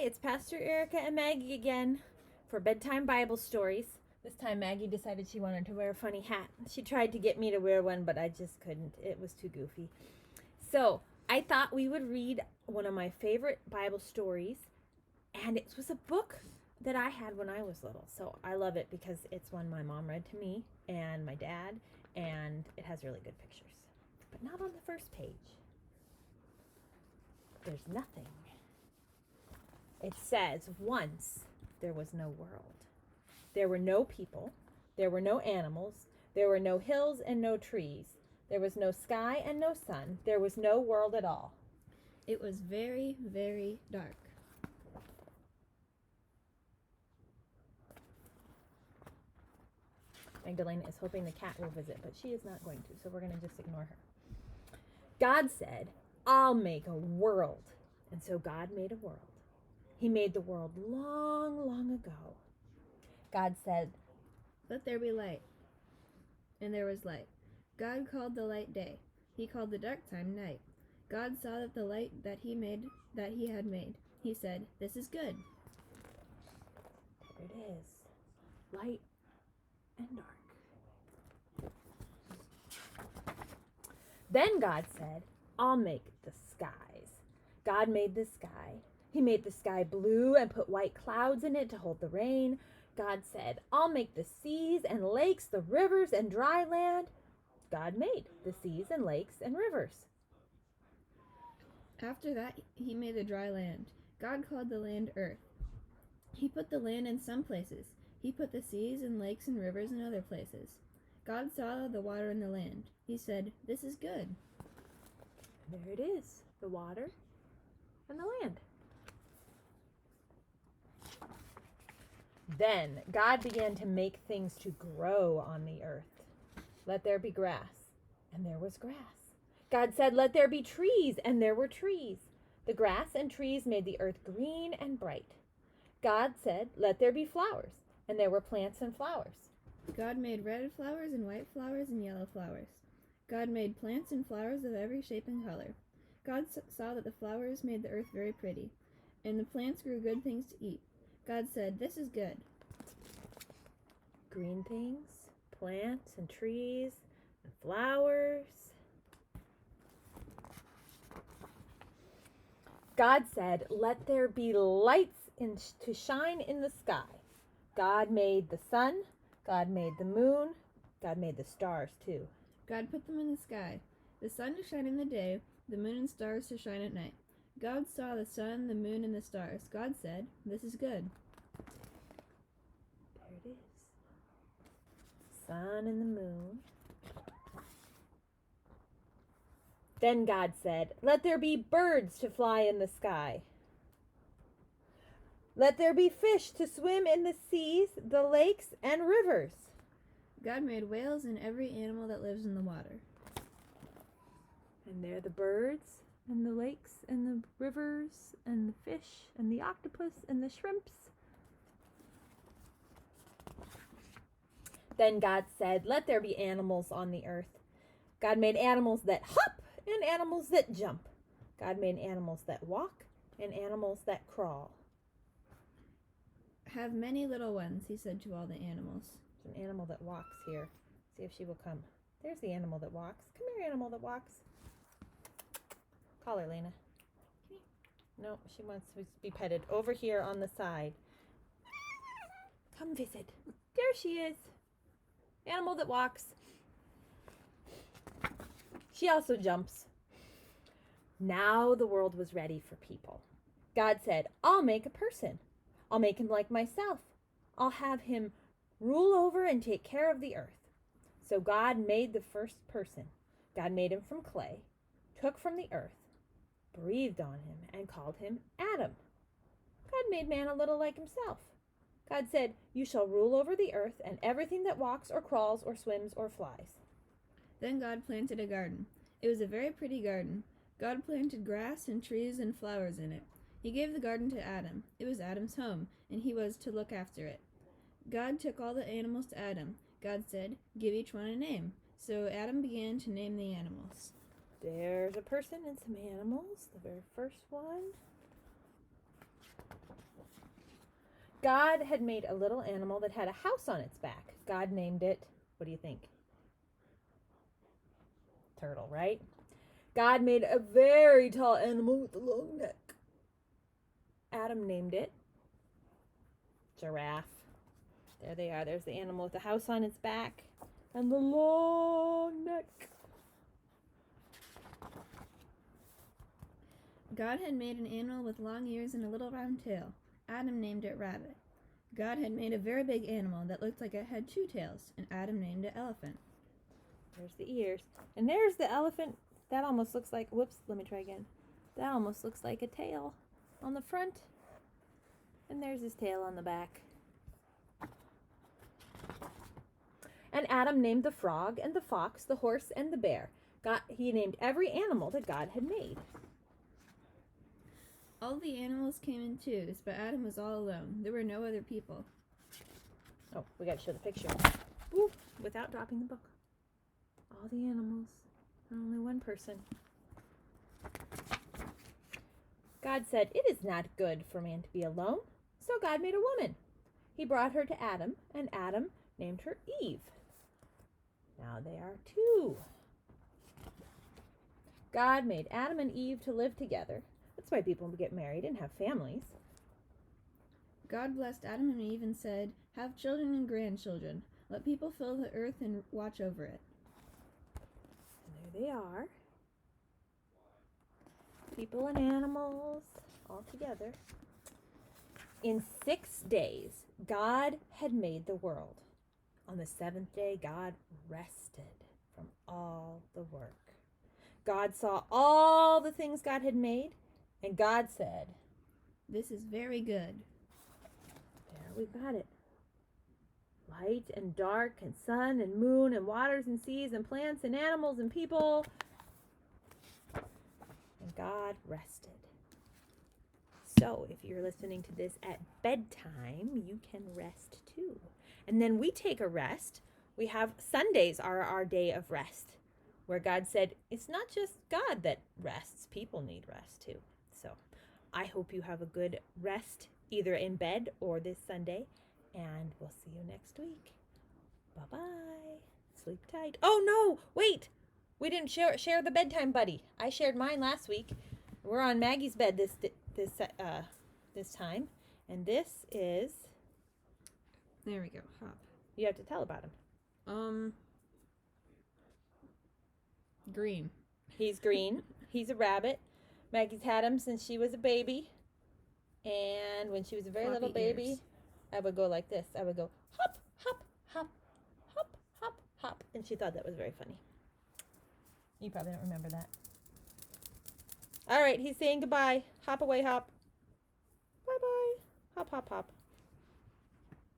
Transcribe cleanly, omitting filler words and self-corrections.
it's Pastor Erica and Maggie again for Bedtime Bible Stories. This time Maggie decided she wanted to wear a funny hat. She tried to get me to wear one, but I just couldn't. It was too goofy. So I thought we would read one of my favorite Bible stories, and it was a book that I had when I was little. So I love it because it's one my mom read to me and my dad, and it has really good pictures. But not on the first page. There's nothing. It says, once there was no world. There were no people. There were no animals. There were no hills and no trees. There was no sky and no sun. There was no world at all. It was very, very dark. Magdalena is hoping the cat will visit, but she is not going to, so we're going to just ignore her. God said, I'll make a world. And so God made a world. He made the world long, long ago. God said, let there be light. And there was light. God called the light day. He called the dark time night. God saw that the light that he had made. He said, this is good. There it is. Light and dark. Then God said, I'll make the skies. God made the sky. He made the sky blue and put white clouds in it to hold the rain. God said, I'll make the seas and lakes, the rivers and dry land. God made the seas and lakes and rivers. After that, he made the dry land. God called the land earth. He put the land in some places. He put the seas and lakes and rivers in other places. God saw the water in the land. He said, this is good. There it is, the water and the land. Then God began to make things to grow on the earth. Let there be grass, and there was grass. God said, let there be trees, and there were trees. The grass and trees made the earth green and bright. God said, let there be flowers, and there were plants and flowers. God made red flowers and white flowers and yellow flowers. God made plants and flowers of every shape and color. God saw that the flowers made the earth very pretty, and the plants grew good things to eat. God said, this is good. Green things, plants and trees and flowers. God said, let there be lights to shine in the sky. God made the sun. God made the moon. God made the stars too. God put them in the sky, the sun to shine in the day, the moon and stars to shine at night. God saw the sun, the moon, and the stars. God said, this is good. There it is. Sun and the moon. Then God said, let there be birds to fly in the sky. Let there be fish to swim in the seas, the lakes, and rivers. God made whales and every animal that lives in the water. And there the birds, and the lakes, and the rivers, and the fish, and the octopus, and the shrimps. Then God said, let there be animals on the earth. God made animals that hop and animals that jump. God made animals that walk and animals that crawl. Have many little ones, he said to all the animals. There's an animal that walks here. See if she will come. There's the animal that walks. Come here, animal that walks. Call her, Lena. No, she wants to be petted. Over here on the side. Come visit. There she is. Animal that walks. She also jumps. Now the world was ready for people. God said, I'll make a person. I'll make him like myself. I'll have him rule over and take care of the earth. So God made the first person. God made him from clay, took from the earth, breathed on him, and called him Adam. God made man a little like himself. God said, you shall rule over the earth and everything that walks or crawls or swims or flies. Then God planted a garden. It was a very pretty garden. God planted grass and trees and flowers in it. He gave the garden to Adam. It was Adam's home, and he was to look after it. God took all the animals to Adam. God said, give each one a name. So Adam began to name the animals. There's a person and some animals. The very first one. God had made a little animal that had a house on its back. God named it, what do you think? Turtle, right? God made a very tall animal with a long neck. Adam named it giraffe. There they are. There's the animal with the house on its back and the long neck. God had made an animal with long ears and a little round tail. Adam named it rabbit. God had made a very big animal that looked like it had 2 tails, and Adam named it elephant. There's the ears. And there's the elephant. That almost looks like, whoops, let me try again. That almost looks like a tail on the front. And there's his tail on the back. And Adam named the frog and the fox, the horse and the bear. He named every animal that God had made. All the animals came in twos, but Adam was all alone. There were no other people. Oh, we got to show the picture. Ooh, without dropping the book. All the animals, and only one person. God said, "It is not good for man to be alone." So God made a woman. He brought her to Adam, and Adam named her Eve. Now they are 2. God made Adam and Eve to live together. That's why people get married and have families. God blessed Adam and Eve and said, "Have children and grandchildren. Let people fill the earth and watch over it." And there they are. People and animals all together. In 6 days, God had made the world. On the 7th day, God rested from all the work. God saw all the things God had made, and God said, "This is very good." There we got it. Light and dark and sun and moon and waters and seas and plants and animals and people. And God rested. So if you're listening to this at bedtime, you can rest too. And then we take a rest. We have Sundays are our day of rest, where God said it's not just God that rests. People need rest too. So I hope you have a good rest either in bed or this Sunday. And we'll see you next week. Bye-bye. Sleep tight. Oh, no, wait. We didn't share the bedtime buddy. I shared mine last week. We're on Maggie's bed this time. And this is... There we go. Hop. You have to tell about him. Green. He's green. He's a rabbit. Maggie's had him since she was a baby. And when she was a very Floppy little baby, ears. I would go like this. I would go hop, hop, hop, hop, hop, hop. And she thought that was very funny. You probably don't remember that. All right, he's saying goodbye. Hop away, hop. Bye-bye. Hop, hop, hop.